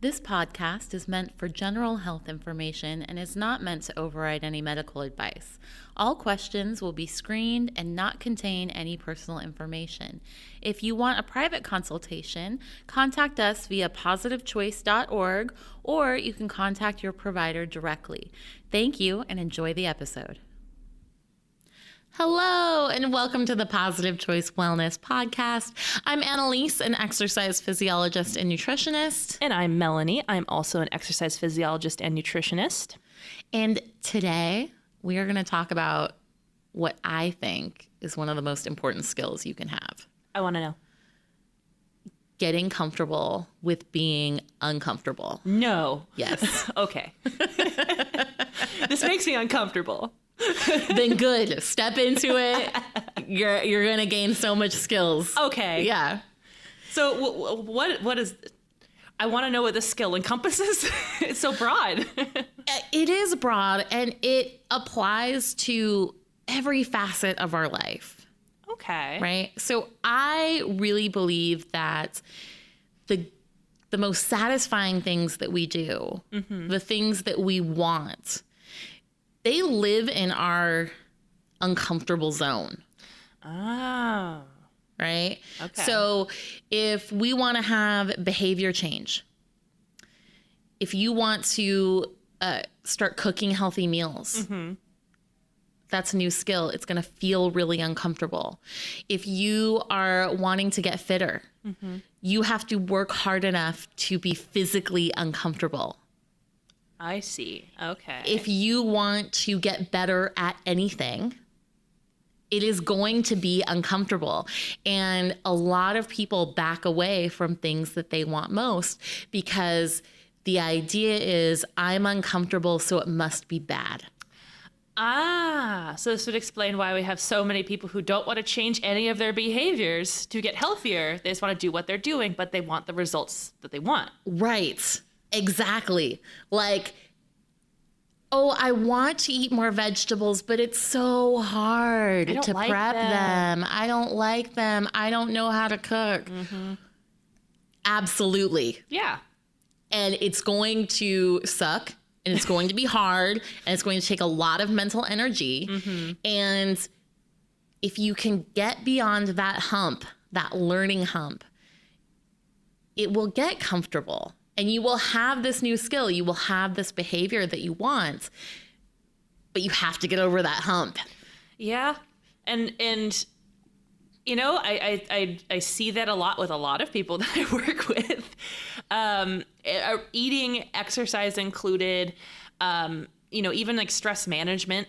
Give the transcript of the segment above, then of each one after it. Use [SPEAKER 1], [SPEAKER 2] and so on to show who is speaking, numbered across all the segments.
[SPEAKER 1] This podcast is meant for general health information and is not meant to override any medical advice. All questions will be screened and not contain any personal information. If you want a private consultation, contact us via positivechoice.org or you can contact your provider directly. Thank you and enjoy the episode. Hello, and welcome to the Positive Choice Wellness Podcast. I'm Annalise, an exercise physiologist and nutritionist.
[SPEAKER 2] And I'm Melanie. I'm also an exercise physiologist and nutritionist.
[SPEAKER 1] And today we are going to talk about what I think is one of the most important skills you can have.
[SPEAKER 2] I want to know.
[SPEAKER 1] Getting comfortable with being uncomfortable.
[SPEAKER 2] No.
[SPEAKER 1] Yes.
[SPEAKER 2] Okay. This makes me uncomfortable.
[SPEAKER 1] Then good. Step into it. You're going to gain so much skills.
[SPEAKER 2] Okay.
[SPEAKER 1] Yeah.
[SPEAKER 2] So what is, I want to know what this skill encompasses. It's so broad.
[SPEAKER 1] It is broad and it applies to every facet of our life.
[SPEAKER 2] Okay.
[SPEAKER 1] Right? So I really believe that the most satisfying things that we do, the things that we want, they live in our uncomfortable zone.
[SPEAKER 2] Oh.
[SPEAKER 1] Right?
[SPEAKER 2] Okay.
[SPEAKER 1] So if we want to have behavior change, if you want to start cooking healthy meals, that's a new skill. It's going to feel really uncomfortable. If you are wanting to get fitter, you have to work hard enough to be physically uncomfortable.
[SPEAKER 2] I see. Okay.
[SPEAKER 1] If you want to get better at anything, it is going to be uncomfortable. And a lot of people back away from things that they want most because the idea is I'm uncomfortable, so it must be bad.
[SPEAKER 2] So this would explain why we have so many people who don't want to change any of their behaviors to get healthier. They just want to do what they're doing, but they want the results that they want.
[SPEAKER 1] Right. Exactly. Like, oh, I want to eat more vegetables, but it's so hard to prep them. I don't like them. I don't know how to cook. Absolutely.
[SPEAKER 2] Yeah.
[SPEAKER 1] And it's going to suck and it's going to be hard and it's going to take a lot of mental energy. And if you can get beyond that hump, that learning hump, it will get comfortable. And you will have this new skill. You will have this behavior that you want, but you have to get over that hump.
[SPEAKER 2] Yeah. And you know, I see that a lot with a lot of people that I work with. Eating, exercise included, you know, even like stress management.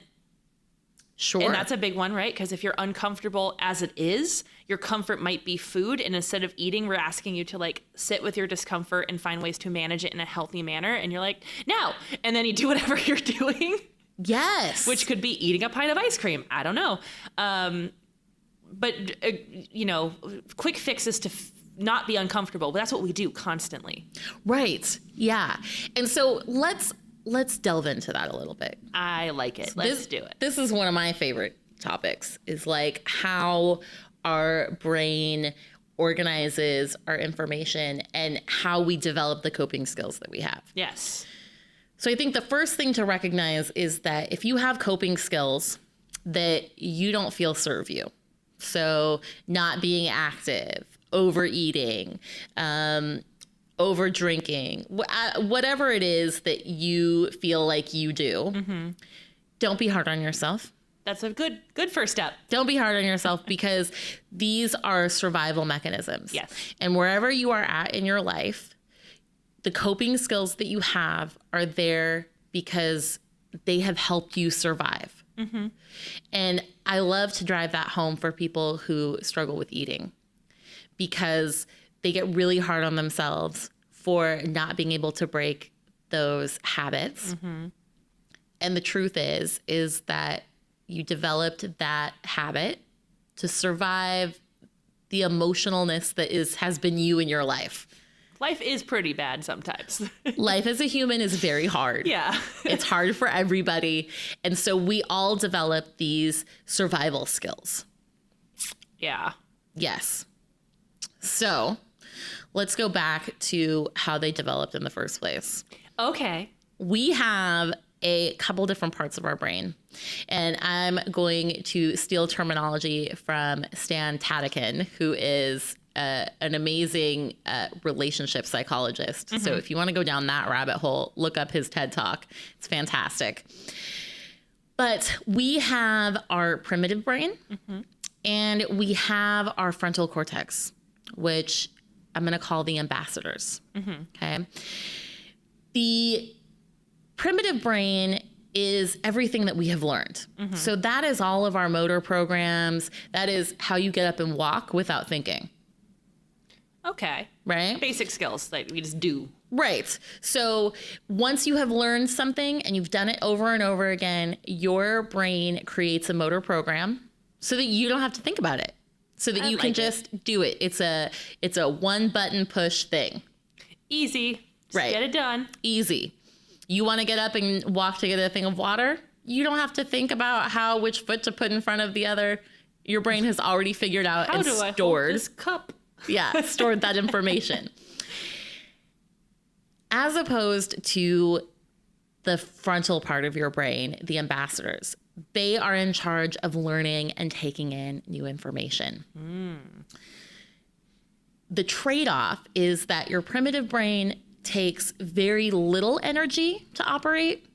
[SPEAKER 1] Sure.
[SPEAKER 2] And that's a big one, right? Because if you're uncomfortable as it is, your comfort might be food. And instead of eating, we're asking you to like sit with your discomfort and find ways to manage it in a healthy manner. And you're like, no. And then you do whatever you're doing.
[SPEAKER 1] Yes.
[SPEAKER 2] Which could be eating a pint of ice cream. I don't know. But you know, quick fixes to not be uncomfortable. But that's what we do constantly.
[SPEAKER 1] Right. Yeah. And so let's delve into that a little bit.
[SPEAKER 2] I like it. Let's do it.
[SPEAKER 1] This is one of my favorite topics, is like how our brain organizes our information and how we develop the coping skills that we have.
[SPEAKER 2] Yes.
[SPEAKER 1] So I think the first thing to recognize is that if you have coping skills that you don't feel serve you, so not being active, overeating, over drinking, whatever it is that you feel like you do, don't be hard on yourself.
[SPEAKER 2] That's a good first step.
[SPEAKER 1] Don't be hard on yourself because these are survival mechanisms.
[SPEAKER 2] Yes.
[SPEAKER 1] And wherever you are at in your life, the coping skills that you have are there because they have helped you survive. And I love to drive that home for people who struggle with eating because they get really hard on themselves for not being able to break those habits. And the truth is that you developed that habit to survive the emotionalness that has been you in your life.
[SPEAKER 2] Life is pretty bad sometimes.
[SPEAKER 1] Life as a human is very hard.
[SPEAKER 2] Yeah.
[SPEAKER 1] It's hard for everybody. And so we all develop these survival skills.
[SPEAKER 2] Yeah.
[SPEAKER 1] Yes. So Let's go back to how they developed in the first place.
[SPEAKER 2] Okay.
[SPEAKER 1] We have a couple different parts of our brain, and I'm going to steal terminology from Stan Tatakin, who is an amazing relationship psychologist. Mm-hmm. So if you want to go down that rabbit hole, look up his TED Talk. It's fantastic. But we have our primitive brain, mm-hmm. and we have our frontal cortex, which I'm going to call the ambassadors. Mm-hmm. Okay. The primitive brain is everything that we have learned. Mm-hmm. So that is all of our motor programs. That is how you get up and walk without thinking.
[SPEAKER 2] Okay.
[SPEAKER 1] Right?
[SPEAKER 2] Basic skills that we just do.
[SPEAKER 1] Right. So once you have learned something and you've done it over and over again, your brain creates a motor program so that you don't have to think about it. So that you can just do it. It's a one button push thing.
[SPEAKER 2] Easy. Just
[SPEAKER 1] right.
[SPEAKER 2] Get it done.
[SPEAKER 1] Easy. You want to get up and walk to get a thing of water? You don't have to think about which foot to put in front of the other. Your brain has already figured out and stored. How do I hold
[SPEAKER 2] this cup?
[SPEAKER 1] Yeah, stored that information. As opposed to the frontal part of your brain, the ambassadors, they are in charge of learning and taking in new information. The trade-off is that your primitive brain takes very little energy to operate,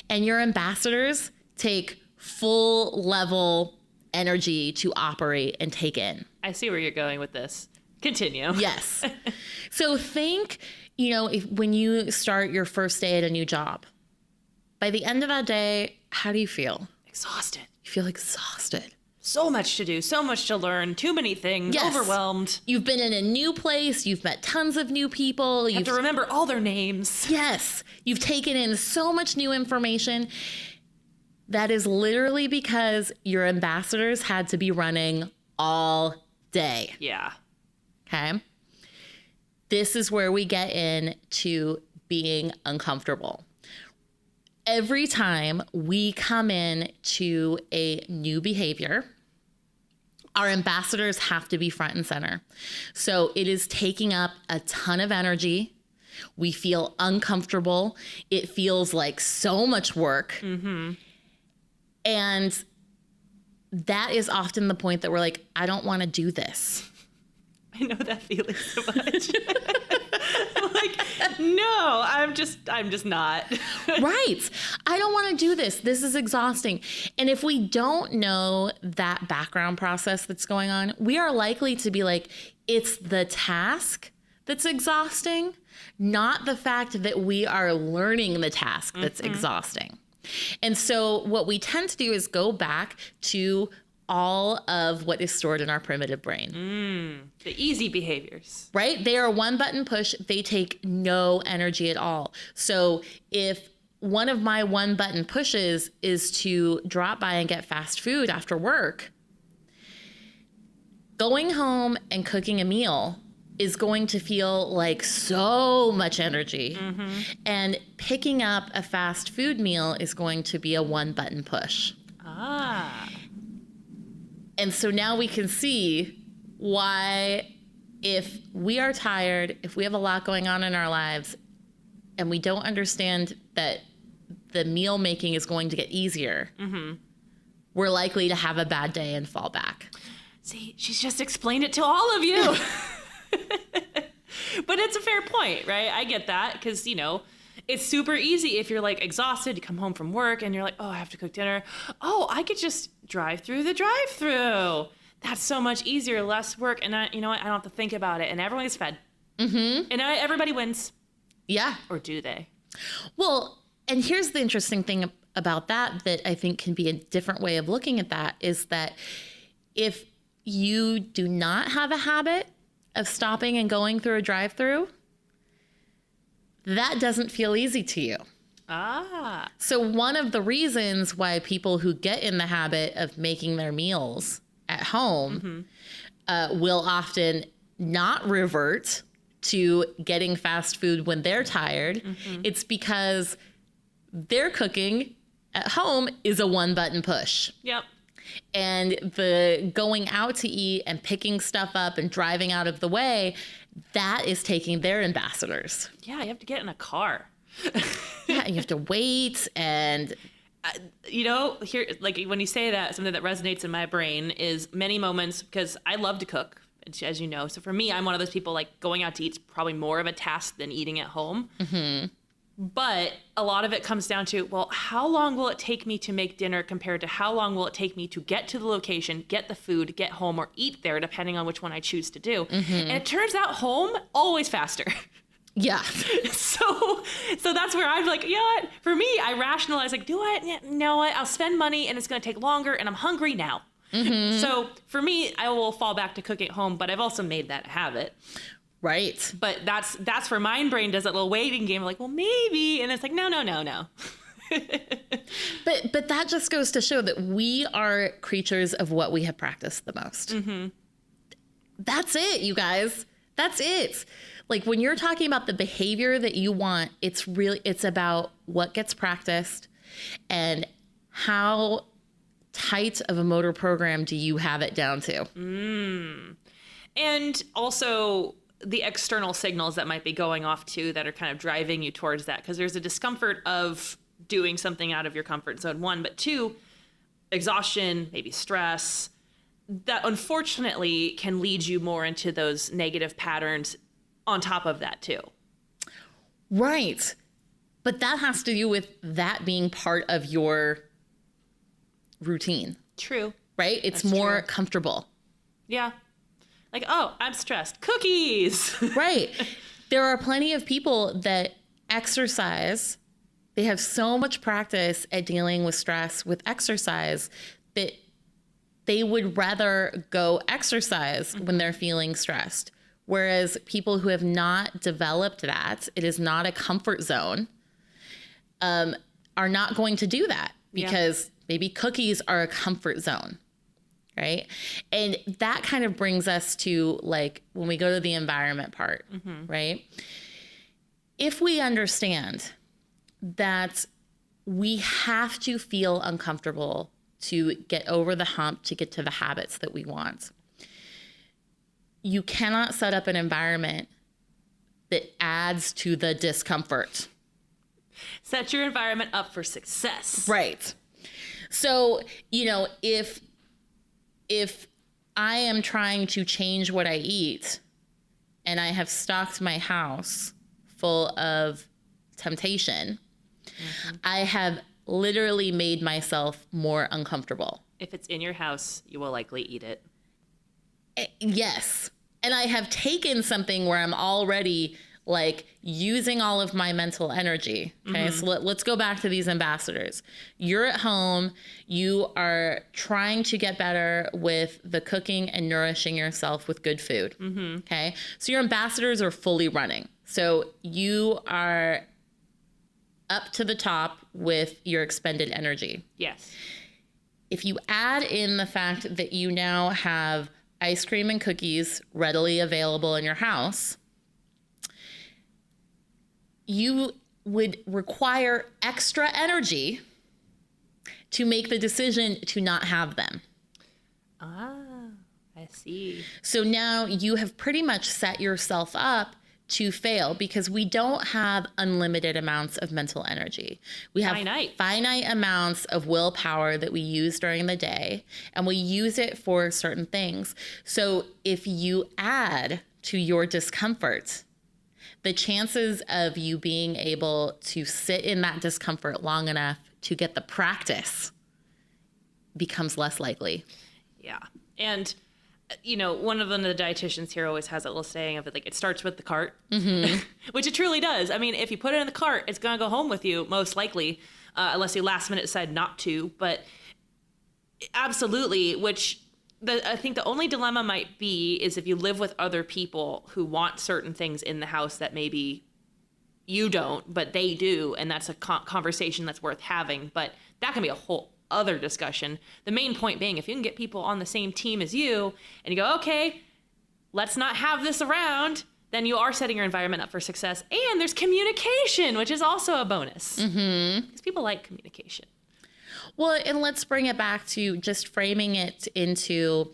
[SPEAKER 1] and your ambassadors take full level energy to operate and take in.
[SPEAKER 2] I see where you're going with this. Continue.
[SPEAKER 1] Yes. So think, when you start your first day at a new job, by the end of that day, how do you feel?
[SPEAKER 2] Exhausted.
[SPEAKER 1] You feel exhausted.
[SPEAKER 2] So much to do, so much to learn, too many things, yes. Overwhelmed.
[SPEAKER 1] You've been in a new place, you've met tons of new people.
[SPEAKER 2] You have to remember all their names.
[SPEAKER 1] Yes. You've taken in so much new information. That is literally because your ambassadors had to be running all day.
[SPEAKER 2] Yeah.
[SPEAKER 1] Okay. This is where we get into being uncomfortable. Every time we come in to a new behavior, our ambassadors have to be front and center. So it is taking up a ton of energy. We feel uncomfortable. It feels like so much work. Mm-hmm. And that is often the point that we're like, I don't want to do this.
[SPEAKER 2] I know that feeling so much. I'm like, no, I'm just not.
[SPEAKER 1] Right. I don't want to do this. This is exhausting. And if we don't know that background process that's going on, we are likely to be like, it's the task that's exhausting, not the fact that we are learning the task that's mm-hmm. exhausting. And so what we tend to do is go back to all of what is stored in our primitive brain.
[SPEAKER 2] The easy behaviors.
[SPEAKER 1] Right? They are one button push. They take no energy at all. So if one of my one button pushes is to drop by and get fast food after work, going home and cooking a meal is going to feel like so much energy. Mm-hmm. And picking up a fast food meal is going to be a one button push. And so now we can see why, if we are tired, if we have a lot going on in our lives, and we don't understand that the meal making is going to get easier, mm-hmm. we're likely to have a bad day and fall back.
[SPEAKER 2] See, she's just explained it to all of you. But it's a fair point, right? I get that because, it's super easy if you're like exhausted, you come home from work and you're like, oh, I have to cook dinner. Oh, I could just drive through the drive-through. That's so much easier, less work. And you know what? I don't have to think about it. And everyone gets fed. Mm-hmm. And everybody wins.
[SPEAKER 1] Yeah.
[SPEAKER 2] Or do they?
[SPEAKER 1] Well, and here's the interesting thing about that I think can be a different way of looking at that is that if you do not have a habit of stopping and going through a drive-through, that doesn't feel easy to you. So one of the reasons why people who get in the habit of making their meals at home mm-hmm. Will often not revert to getting fast food when they're tired, mm-hmm. it's because their cooking at home is a one button push.
[SPEAKER 2] Yep.
[SPEAKER 1] And the going out to eat and picking stuff up and driving out of the way, that is taking their ambassadors.
[SPEAKER 2] Yeah, you have to get in a car.
[SPEAKER 1] Yeah, you have to wait. And
[SPEAKER 2] here, like when you say that, something that resonates in my brain is many moments, because I love to cook, as you know. So for me, I'm one of those people, like, going out to eat is probably more of a task than eating at home. Mm-hmm. But a lot of it comes down to, well, how long will it take me to make dinner compared to how long will it take me to get to the location, get the food, get home, or eat there, depending on which one I choose to do. Mm-hmm. And it turns out home, always faster.
[SPEAKER 1] Yeah.
[SPEAKER 2] So that's where I'm like, you know what? For me, I rationalize, like, do I? You know what? I'll spend money and it's going to take longer and I'm hungry now. Mm-hmm. So for me, I will fall back to cooking at home, but I've also made that a habit.
[SPEAKER 1] Right.
[SPEAKER 2] But that's where my brain does that little waiting game, like, well, maybe. And it's like, no.
[SPEAKER 1] But that just goes to show that we are creatures of what we have practiced the most. Mm-hmm. That's it, you guys. That's it. Like, when you're talking about the behavior that you want, it's about what gets practiced and how tight of a motor program do you have it down to.
[SPEAKER 2] And also the external signals that might be going off too, that are kind of driving you towards that. Because there's a discomfort of doing something out of your comfort zone, one, but two, exhaustion, maybe stress, that unfortunately can lead you more into those negative patterns on top of that too.
[SPEAKER 1] Right. But that has to do with that being part of your routine.
[SPEAKER 2] True.
[SPEAKER 1] Right? It's That's more true. Comfortable.
[SPEAKER 2] Yeah. Like, oh, I'm stressed. Cookies.
[SPEAKER 1] Right. There are plenty of people that exercise. They have so much practice at dealing with stress with exercise that they would rather go exercise when they're feeling stressed. Whereas people who have not developed that, it is not a comfort zone, are not going to do that because maybe cookies are a comfort zone. Right. And that kind of brings us to, like, when we go to the environment part, right? If we understand that we have to feel uncomfortable to get over the hump, to get to the habits that we want, you cannot set up an environment that adds to the discomfort.
[SPEAKER 2] Set your environment up for success.
[SPEAKER 1] Right. So, if I am trying to change what I eat and I have stocked my house full of temptation, I have literally made myself more uncomfortable.
[SPEAKER 2] If it's in your house, you will likely eat it.
[SPEAKER 1] Yes. And I have taken something where I'm already, like, using all of my mental energy. Okay. So let's go back to these ambassadors. You're at home. You are trying to get better with the cooking and nourishing yourself with good food. Okay. So your ambassadors are fully running. So you are up to the top with your expended energy.
[SPEAKER 2] Yes.
[SPEAKER 1] If you add in the fact that you now have ice cream and cookies readily available in your house, you would require extra energy to make the decision to not have them.
[SPEAKER 2] Ah, I see.
[SPEAKER 1] So now you have pretty much set yourself up to fail, because we don't have unlimited amounts of mental energy. We have finite amounts of willpower that we use during the day, and we use it for certain things. So if you add to your discomfort, the chances of you being able to sit in that discomfort long enough to get the practice becomes less likely.
[SPEAKER 2] Yeah. And, one of the dietitians here always has that little saying of it, like, it starts with the cart, which it truly does. I mean, if you put it in the cart, it's going to go home with you, most likely, unless you last minute decide not to. But absolutely, I think the only dilemma might be is if you live with other people who want certain things in the house that maybe you don't, but they do. And that's a conversation that's worth having. But that can be a whole other discussion. The main point being, if you can get people on the same team as you and you go, okay, let's not have this around, then you are setting your environment up for success. And there's communication, which is also a bonus. Because people like communication.
[SPEAKER 1] Well, and let's bring it back to just framing it into,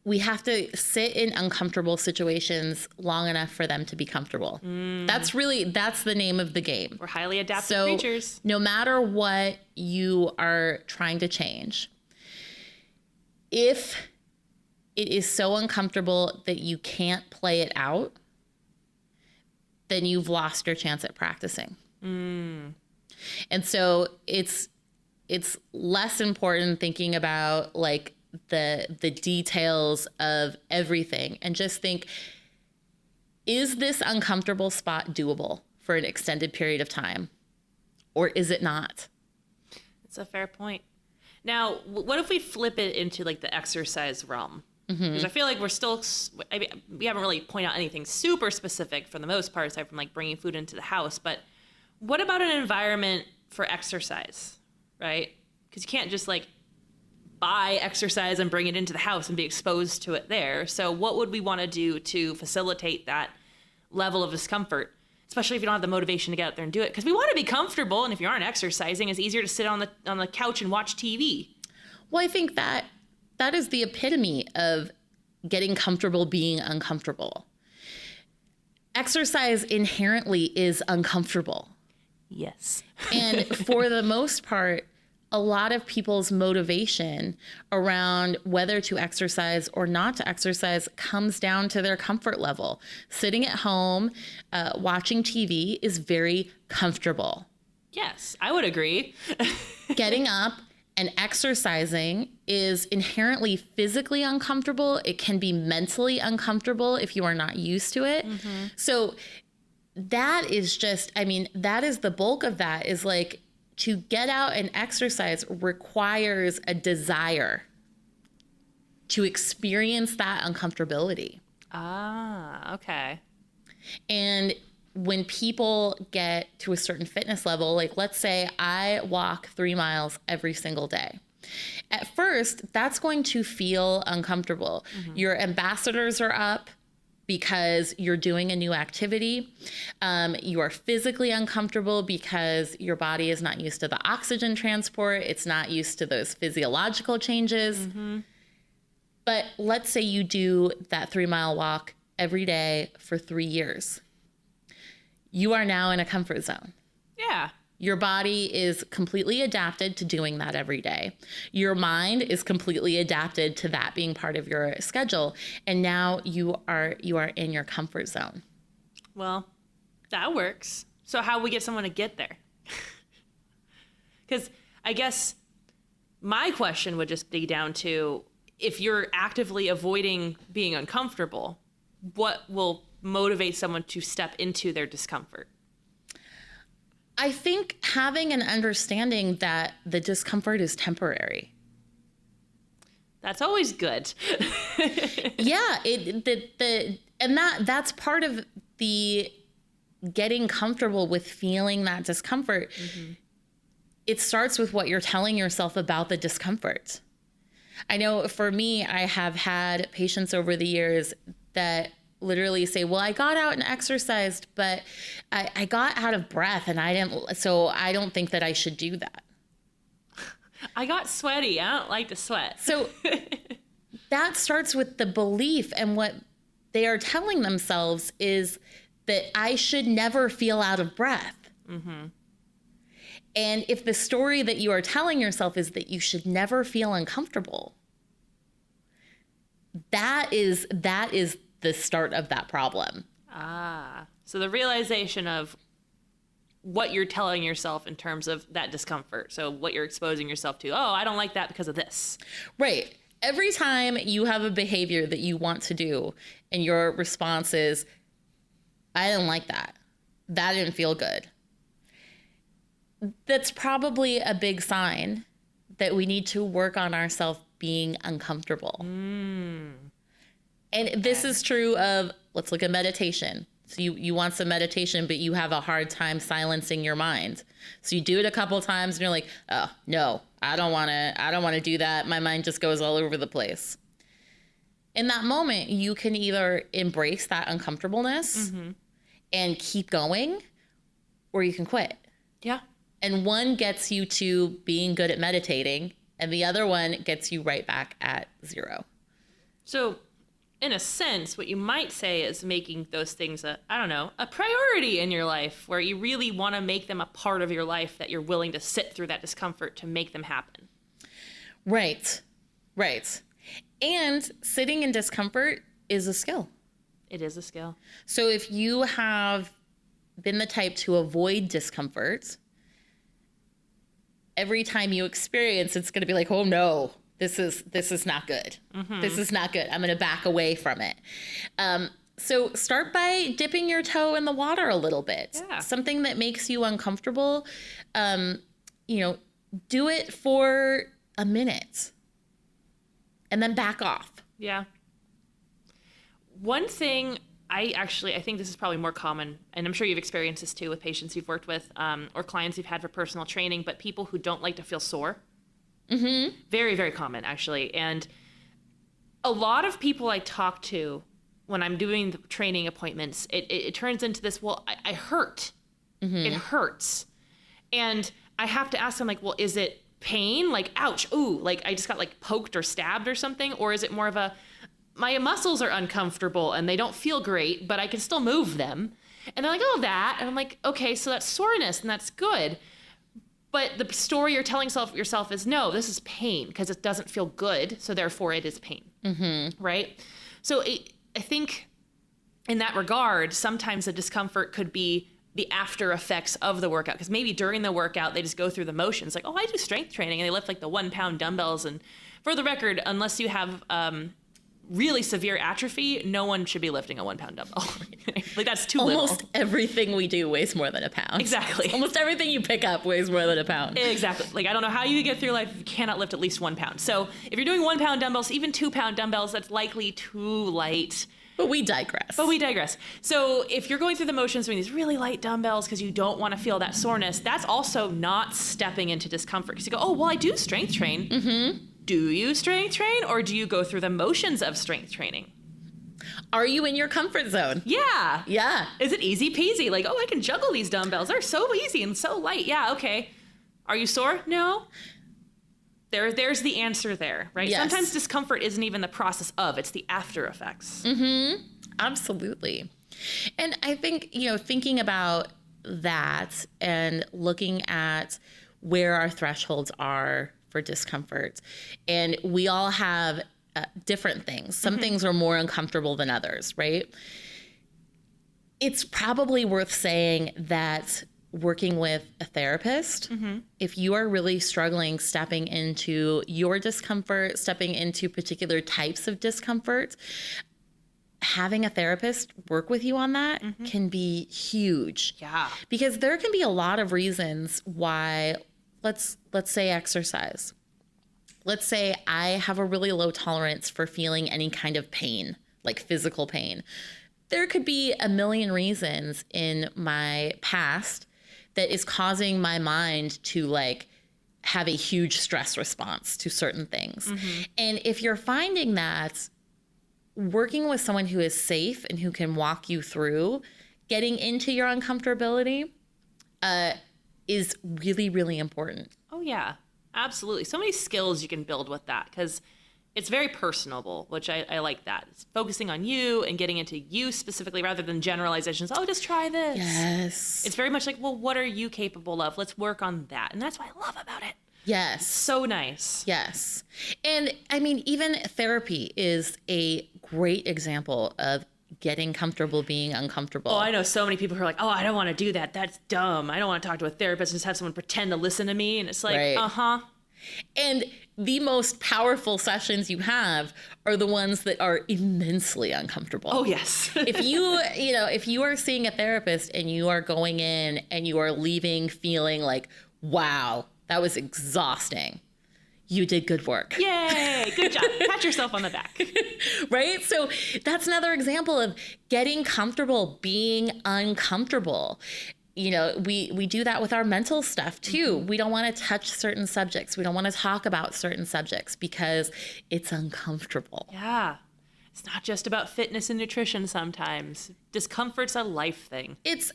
[SPEAKER 1] we have to sit in uncomfortable situations long enough for them to be comfortable. That's the name of the game.
[SPEAKER 2] We're highly adaptive creatures.
[SPEAKER 1] No matter what you are trying to change, if it is so uncomfortable that you can't play it out, then you've lost your chance at practicing. And so it's less important thinking about like the details of everything, and just think, is this uncomfortable spot doable for an extended period of time, or is it not?
[SPEAKER 2] It's a fair point. Now, what if we flip it into like the exercise realm? Because I feel like we haven't really pointed out anything super specific for the most part, aside from like bringing food into the house. But what about an environment for exercise, right? Because you can't just like buy exercise and bring it into the house and be exposed to it there. So what would we want to do to facilitate that level of discomfort, especially if you don't have the motivation to get out there and do it? Because we want to be comfortable, and if you aren't exercising, it's easier to sit on the couch and watch TV.
[SPEAKER 1] Well, I think that is the epitome of getting comfortable being uncomfortable. Exercise inherently is uncomfortable.
[SPEAKER 2] Yes.
[SPEAKER 1] And for the most part, a lot of people's motivation around whether to exercise or not to exercise comes down to their comfort level. Sitting at home, watching TV is very comfortable.
[SPEAKER 2] Yes, I would agree.
[SPEAKER 1] Getting up and exercising is inherently physically uncomfortable. It can be mentally uncomfortable if you are not used to it. So that is just, that is the bulk of that, is like, to get out and exercise requires a desire to experience that uncomfortability.
[SPEAKER 2] Ah, okay.
[SPEAKER 1] And when people get to a certain fitness level, like let's say I walk 3 miles every single day. At first, that's going to feel uncomfortable. Your ambassadors are up because you're doing a new activity. You are physically uncomfortable because your body is not used to the oxygen transport. It's not used to those physiological changes. But let's say you do that 3 mile walk every day for 3 years. You are now in a comfort zone.
[SPEAKER 2] Yeah.
[SPEAKER 1] Your body is completely adapted to doing that every day. Your mind is completely adapted to that being part of your schedule. And now you are in your comfort zone.
[SPEAKER 2] Well, that works. So how we get someone to get there? Because I guess my question would just be down to, if you're actively avoiding being uncomfortable, what will motivate someone to step into their discomfort?
[SPEAKER 1] I think having an understanding that the discomfort is temporary.
[SPEAKER 2] That's always good.
[SPEAKER 1] Yeah, that's part of the getting comfortable with feeling that discomfort. It starts with what you're telling yourself about the discomfort. I know for me, I have had patients over the years that literally say, well, I got out and exercised, but I got out of breath and so I don't think that I should do that.
[SPEAKER 2] I got sweaty. I don't like to sweat.
[SPEAKER 1] So that starts with the belief, and what they are telling themselves is that I should never feel out of breath. And if the story that you are telling yourself is that you should never feel uncomfortable, that is the start of that problem.
[SPEAKER 2] So the realization of what you're telling yourself in terms of that discomfort. So what you're exposing yourself to. Oh, I don't like that because of this.
[SPEAKER 1] Right. Every time you have a behavior that you want to do and your response is, I didn't like that. That didn't feel good. That's probably a big sign that we need to work on ourselves being uncomfortable. And this is true of, let's look at meditation. So you want some meditation, but you have a hard time silencing your mind. So you do it a couple times and you're like, oh, no, I don't want to do that. My mind just goes all over the place. In that moment, you can either embrace that uncomfortableness and keep going, or you can quit.
[SPEAKER 2] Yeah.
[SPEAKER 1] And one gets you to being good at meditating, and the other one gets you right back at 0.
[SPEAKER 2] So in a sense, what you might say is making those things a priority in your life, where you really want to make them a part of your life, that you're willing to sit through that discomfort to make them happen.
[SPEAKER 1] Right. And sitting in discomfort is a skill.
[SPEAKER 2] It is a skill.
[SPEAKER 1] So if you have been the type to avoid discomfort, every time you experience, it's going to be like, oh no, this is not good. Mm-hmm. This is not good. I'm going to back away from it. So start by dipping your toe in the water a little bit.
[SPEAKER 2] Yeah.
[SPEAKER 1] Something that makes you uncomfortable. Do it for a minute and then back off.
[SPEAKER 2] Yeah. One thing I think this is probably more common, and I'm sure you've experienced this too with patients you've worked with, or clients you've had for personal training, but people who don't like to feel sore. Mm-hmm. Very, very common, actually. And a lot of people I talk to when I'm doing the training appointments, it turns into this, well, I hurt. Mm-hmm. It hurts. And I have to ask them, like, well, is it pain? Like, ouch, ooh, like I just got like poked or stabbed or something? Or is it more of a, my muscles are uncomfortable and they don't feel great, but I can still move them? And they're like, oh, that. And I'm like, okay, so that's soreness and that's good. But the story you're telling yourself is, no, this is pain because it doesn't feel good. So therefore it is pain. Mm-hmm. Right? So I think in that regard, sometimes the discomfort could be the after effects of the workout. Because maybe during the workout, they just go through the motions. Like, oh, I do strength training. And they lift like the 1 pound dumbbells. And for the record, unless you have really severe atrophy, no one should be lifting a 1 pound dumbbell. Like, that's too little.
[SPEAKER 1] Almost everything we do weighs more than a pound.
[SPEAKER 2] Exactly.
[SPEAKER 1] Almost everything you pick up weighs more than a pound.
[SPEAKER 2] Exactly. Like, I don't know how you get through life if you cannot lift at least 1 pound. So if you're doing 1 pound dumbbells, even 2 pound dumbbells, that's likely too light.
[SPEAKER 1] But we digress.
[SPEAKER 2] So if you're going through the motions doing these really light dumbbells because you don't want to feel that soreness, that's also not stepping into discomfort. Because you go, oh, well, I do strength train. Mm-hmm. Do you strength train, or do you go through the motions of strength training?
[SPEAKER 1] Are you in your comfort zone?
[SPEAKER 2] Yeah.
[SPEAKER 1] Yeah.
[SPEAKER 2] Is it easy peasy? Like, oh, I can juggle these dumbbells. They're so easy and so light. Yeah, okay. Are you sore? No. There's the answer there, right?
[SPEAKER 1] Yes.
[SPEAKER 2] Sometimes discomfort isn't even the process of, it's the after effects.
[SPEAKER 1] Mm-hmm. Absolutely. And I think, thinking about that and looking at where our thresholds are for discomfort, and we all have different things. Some mm-hmm. things are more uncomfortable than others, right? It's probably worth saying that working with a therapist, mm-hmm. if you are really struggling stepping into your discomfort, stepping into particular types of discomfort, having a therapist work with you on that mm-hmm. can be huge.
[SPEAKER 2] Yeah.
[SPEAKER 1] Because there can be a lot of reasons why, let's say exercise. Let's say I have a really low tolerance for feeling any kind of pain, like physical pain. There could be a million reasons in my past that is causing my mind to have a huge stress response to certain things. Mm-hmm. And if you're finding that, working with someone who is safe and who can walk you through getting into your uncomfortability is really, really important.
[SPEAKER 2] Oh, yeah, absolutely. So many skills you can build with that because it's very personable, which I like that. It's focusing on you and getting into you specifically rather than generalizations. Oh, just try this.
[SPEAKER 1] Yes.
[SPEAKER 2] It's very much like, well, what are you capable of? Let's work on that. And that's what I love about it.
[SPEAKER 1] Yes.
[SPEAKER 2] So nice.
[SPEAKER 1] Yes. And I mean, even therapy is a great example of getting comfortable being uncomfortable.
[SPEAKER 2] Oh, I know so many people who are like, oh, I don't want to do that. That's dumb. I don't want to talk to a therapist and just have someone pretend to listen to me. And it's like, right. Uh-huh.
[SPEAKER 1] And the most powerful sessions you have are the ones that are immensely uncomfortable.
[SPEAKER 2] Oh, yes.
[SPEAKER 1] If you are seeing a therapist and you are going in and you are leaving feeling like, wow, that was exhausting, you did good work.
[SPEAKER 2] Yay, good job. Pat yourself on the back.
[SPEAKER 1] Right? So that's another example of getting comfortable, being uncomfortable. We do that with our mental stuff too. Mm-hmm. We don't want to touch certain subjects. We don't want to talk about certain subjects because it's uncomfortable.
[SPEAKER 2] Yeah. It's not just about fitness and nutrition sometimes. Discomfort's a life thing.
[SPEAKER 1] It's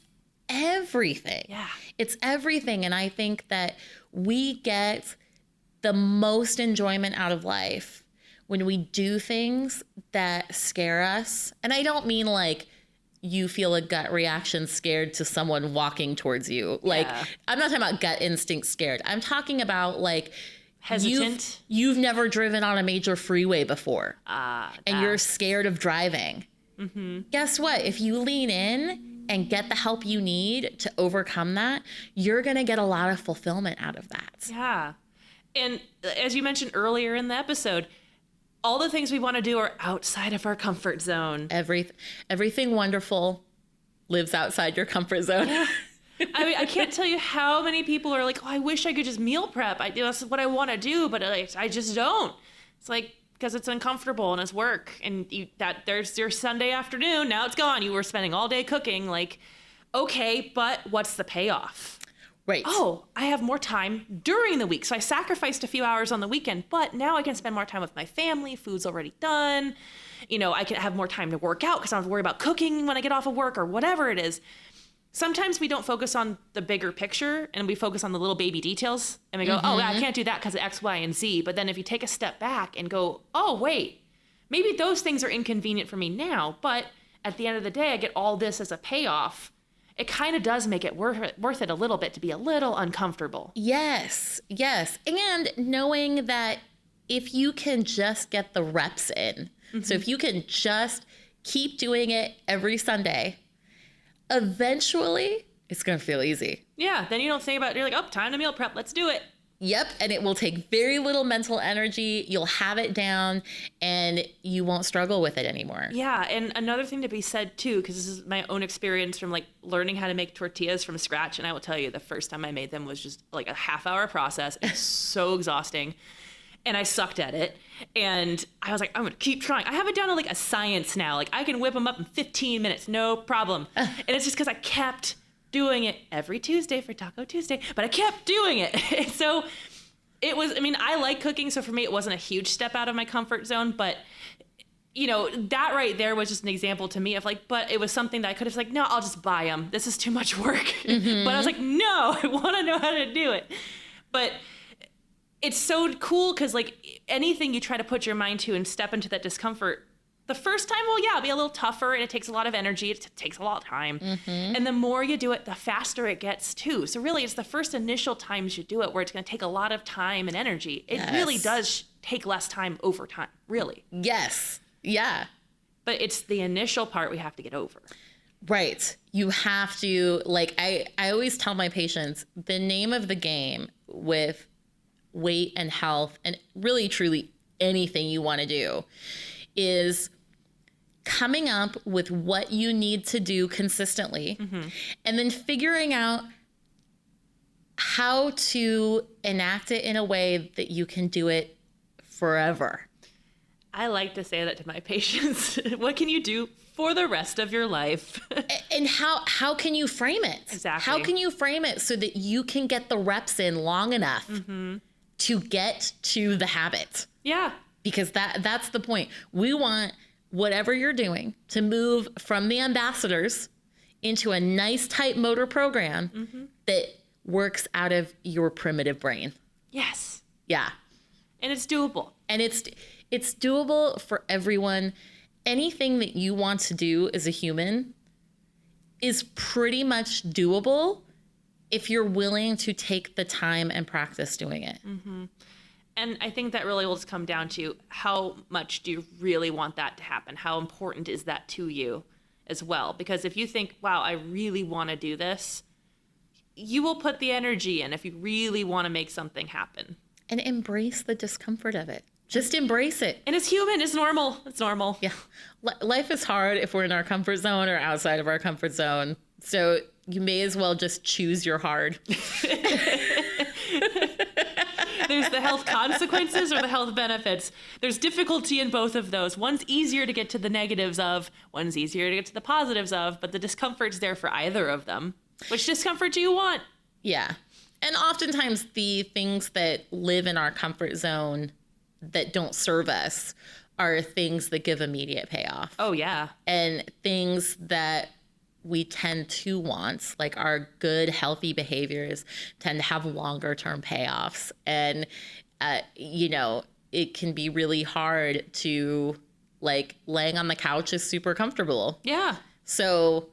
[SPEAKER 1] everything.
[SPEAKER 2] Yeah.
[SPEAKER 1] It's everything. And I think that we get the most enjoyment out of life when we do things that scare us. And I don't mean like you feel a gut reaction scared to someone walking towards you. Like, I'm not talking about gut instinct scared. I'm talking about like
[SPEAKER 2] hesitant.
[SPEAKER 1] You've never driven on a major freeway before and you're scared of driving. Guess what? If you lean in and get the help you need to overcome that, you're going to get a lot of fulfillment out of that.
[SPEAKER 2] Yeah. And as you mentioned earlier in the episode, all the things we want to do are outside of our comfort zone.
[SPEAKER 1] Everything wonderful lives outside your comfort zone.
[SPEAKER 2] I mean, I can't tell you how many people are like, oh, I wish I could just meal prep. That's what I want to do, but I just don't. It's like, because it's uncomfortable and it's work. And there's your Sunday afternoon. Now it's gone. You were spending all day cooking. Like, okay, but what's the payoff?
[SPEAKER 1] Right.
[SPEAKER 2] Oh, I have more time during the week. So I sacrificed a few hours on the weekend, but now I can spend more time with my family. Food's already done. You know, I can have more time to work out because I don't have to worry about cooking when I get off of work or whatever it is. Sometimes we don't focus on the bigger picture and we focus on the little baby details and we go, oh, I can't do that because of X, Y, and Z. But then if you take a step back and go, oh, wait, maybe those things are inconvenient for me now, but at the end of the day, I get all this as a payoff. It kind of does make it worth it a little bit to be a little uncomfortable.
[SPEAKER 1] Yes, yes. And knowing that if you can just get the reps in, so if you can just keep doing it every Sunday, eventually it's going to feel easy.
[SPEAKER 2] Yeah, then you don't think about it. You're like, oh, time to meal prep. Let's do it.
[SPEAKER 1] Yep. And it will take very little mental energy. You'll have it down and you won't struggle with it anymore.
[SPEAKER 2] Yeah. And another thing to be said too, because this is my own experience from like learning how to make tortillas from scratch. And I will tell you, the first time I made them was just like a half-hour process. It's so exhausting. And I sucked at it. And I was like, I'm going to keep trying. I have it down to like a science now. Like I can whip them up in 15 minutes. No problem. And it's just because I kept doing it every Tuesday for Taco Tuesday, but I kept doing it. So it was, I mean, I like cooking. So for me, it wasn't a huge step out of my comfort zone, but you know, that right there was just an example to me of like, but it was something that I could have like, no, I'll just buy them. This is too much work. But I was like, no, I want to know how to do it. But it's so cool because like anything you try to put your mind to and step into that discomfort, the first time, well, yeah, it'll be a little tougher and it takes a lot of energy. It takes a lot of time. And the more you do it, the faster it gets too. So really, it's the first initial times you do it where it's going to take a lot of time and energy. It really does take less time over time, really.
[SPEAKER 1] Yes. Yeah.
[SPEAKER 2] But it's the initial part we have to get over.
[SPEAKER 1] Right. You have to, like, I always tell my patients, the name of the game with weight and health and really, truly anything you want to do is coming up with what you need to do consistently and then figuring out how to enact it in a way that you can do it forever.
[SPEAKER 2] I like to say that to my patients. What can you do for the rest of your life?
[SPEAKER 1] And how can you frame it?
[SPEAKER 2] Exactly.
[SPEAKER 1] How can you frame it so that you can get the reps in long enough to get to the habit?
[SPEAKER 2] Yeah.
[SPEAKER 1] Because that's the point. We want whatever you're doing to move from the ambassadors into a nice tight motor program that works out of your primitive brain.
[SPEAKER 2] Yes.
[SPEAKER 1] Yeah.
[SPEAKER 2] And it's doable.
[SPEAKER 1] And it's doable for everyone. Anything that you want to do as a human is pretty much doable if you're willing to take the time and practice doing it.
[SPEAKER 2] And I think that really will just come down to how much do you really want that to happen? How important is that to you as well? Because if you think, wow, I really want to do this, you will put the energy in if you really want to make something happen.
[SPEAKER 1] And embrace the discomfort of it. Just embrace it.
[SPEAKER 2] And it's human. It's normal. It's normal.
[SPEAKER 1] Yeah. Life is hard if we're in our comfort zone or outside of our comfort zone. So you may as well just choose your hard.
[SPEAKER 2] There's the health consequences or the health benefits. There's difficulty in both of those. One's easier to get to the negatives of, one's easier to get to the positives of, but the discomfort's there for either of them. Which discomfort do you want?
[SPEAKER 1] Yeah. And oftentimes the things that live in our comfort zone that don't serve us are things that give immediate payoff.
[SPEAKER 2] Oh, yeah.
[SPEAKER 1] And things that we tend to want, like our good, healthy behaviors tend to have longer term payoffs. And, you know, it can be really hard to, like, laying on the couch is super comfortable.
[SPEAKER 2] Yeah.
[SPEAKER 1] So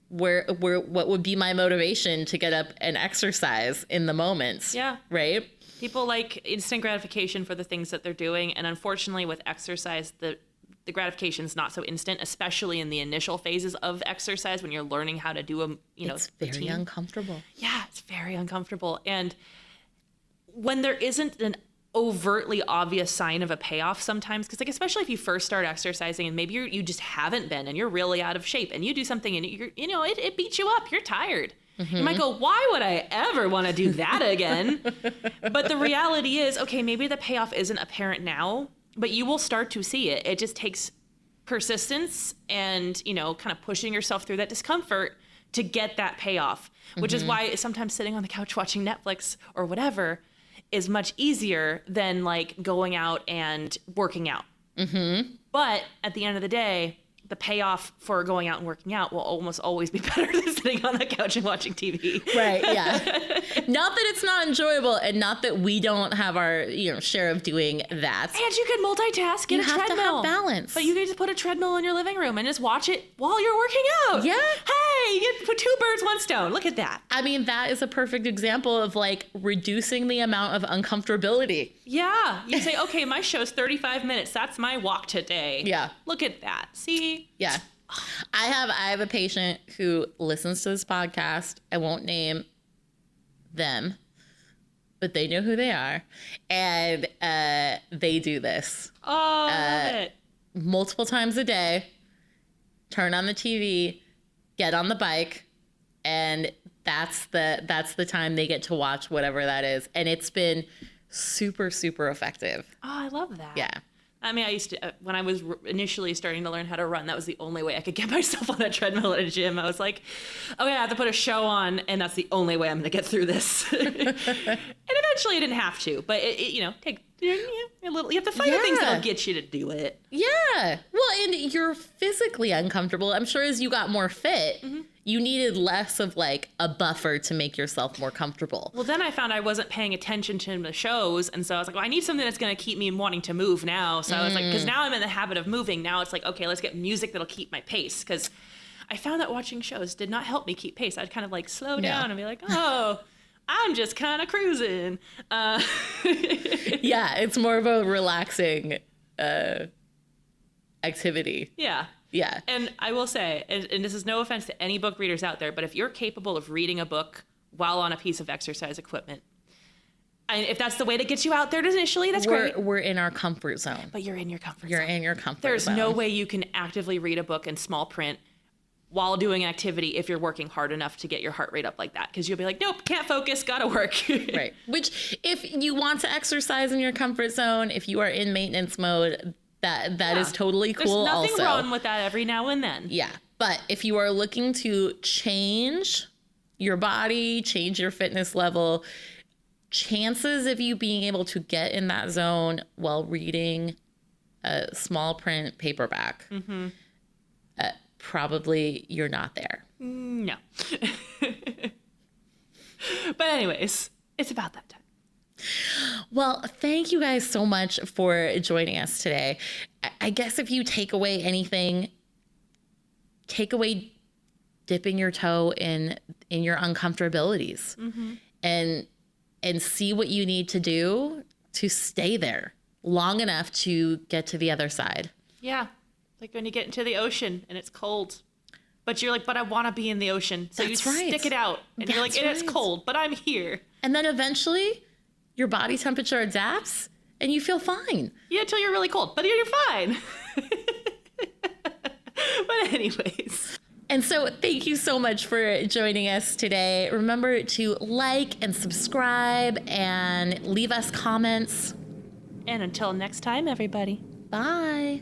[SPEAKER 1] what would be my motivation to get up and exercise in the moments?
[SPEAKER 2] Yeah.
[SPEAKER 1] Right?
[SPEAKER 2] People like instant gratification for the things that they're doing. And unfortunately with exercise, the gratification is not so instant, especially in the initial phases of exercise when you're learning how to do
[SPEAKER 1] it's very
[SPEAKER 2] routine.
[SPEAKER 1] Uncomfortable.
[SPEAKER 2] Yeah, it's very uncomfortable. And when there isn't an overtly obvious sign of a payoff sometimes, because like especially if you first start exercising and maybe you just haven't been and you're really out of shape and you do something and it beats you up, you're tired. Mm-hmm. You might go, why would I ever want to do that again? But the reality is, okay, maybe the payoff isn't apparent now, but you will start to see it. It just takes persistence and, kind of pushing yourself through that discomfort to get that payoff, which is why sometimes sitting on the couch watching Netflix or whatever is much easier than like going out and working out. Mm-hmm. But at the end of the day, the payoff for going out and working out will almost always be better than sitting on the couch and watching TV.
[SPEAKER 1] Right, yeah. Not that it's not enjoyable and not that we don't have our, share of doing that.
[SPEAKER 2] And you can multitask, get a treadmill.
[SPEAKER 1] You have to have balance.
[SPEAKER 2] But you can just put a treadmill in your living room and just watch it while you're working out.
[SPEAKER 1] Yeah.
[SPEAKER 2] Hey, you put two birds, one stone. Look at that.
[SPEAKER 1] I mean, that is a perfect example of like reducing the amount of uncomfortability.
[SPEAKER 2] Yeah. You say, okay, my show's 35 minutes. That's my walk today.
[SPEAKER 1] Yeah.
[SPEAKER 2] Look at that. See?
[SPEAKER 1] Yeah. I have a patient who listens to this podcast. I won't name them, but they know who they are. And they do this.
[SPEAKER 2] Oh, I love it.
[SPEAKER 1] Multiple times a day. Turn on the TV, get on the bike, and that's the time they get to watch whatever that is. And it's been super, super effective.
[SPEAKER 2] Oh, I love that.
[SPEAKER 1] Yeah.
[SPEAKER 2] I mean, I used to, when I was initially starting to learn how to run, that was the only way I could get myself on a treadmill at a gym. I was like, okay, I have to put a show on, and that's the only way I'm going to get through this. And eventually I didn't have to, but take a little, you have to find the things that'll get you to do it.
[SPEAKER 1] Yeah. Well, and you're physically uncomfortable. I'm sure as you got more fit, you needed less of like a buffer to make yourself more comfortable.
[SPEAKER 2] Well, then I found I wasn't paying attention to the shows. And so I was like, well, I need something that's going to keep me wanting to move now. So I was like, because now I'm in the habit of moving. Now it's like, okay, let's get music that'll keep my pace. Because I found that watching shows did not help me keep pace. I'd kind of like slow down and be like, oh, I'm just kind of cruising.
[SPEAKER 1] Yeah, it's more of a relaxing activity.
[SPEAKER 2] Yeah.
[SPEAKER 1] Yeah.
[SPEAKER 2] And I will say, and this is no offense to any book readers out there, but if you're capable of reading a book while on a piece of exercise equipment, and if that's the way to get you out there initially, that's great.
[SPEAKER 1] We're in our comfort zone.
[SPEAKER 2] But you're in your comfort zone.
[SPEAKER 1] You're in your comfort
[SPEAKER 2] There's
[SPEAKER 1] zone.
[SPEAKER 2] no way you can actively read a book in small print while doing an activity if you're working hard enough to get your heart rate up like that. Because you'll be like, nope, can't focus, gotta work.
[SPEAKER 1] Right. Which, if you want to exercise in your comfort zone, if you are in maintenance mode, that is totally cool.
[SPEAKER 2] There's nothing
[SPEAKER 1] also
[SPEAKER 2] wrong with that every now and then.
[SPEAKER 1] Yeah. But if you are looking to change your body, change your fitness level, chances of you being able to get in that zone while reading a small print paperback, probably you're not there.
[SPEAKER 2] No. But anyways, it's about that time.
[SPEAKER 1] Well, thank you guys so much for joining us today. I guess if you take away anything, take away dipping your toe in your uncomfortabilities and see what you need to do to stay there long enough to get to the other side.
[SPEAKER 2] Yeah. Like when you get into the ocean and it's cold, but you're like, but I want to be in the ocean. So you stick it out and you're like, it's cold, but I'm here. And then eventually your body temperature adapts and you feel fine. Yeah, until you're really cold, but you're fine. But anyways. And so thank you so much for joining us today. Remember to like and subscribe and leave us comments. And until next time, everybody. Bye.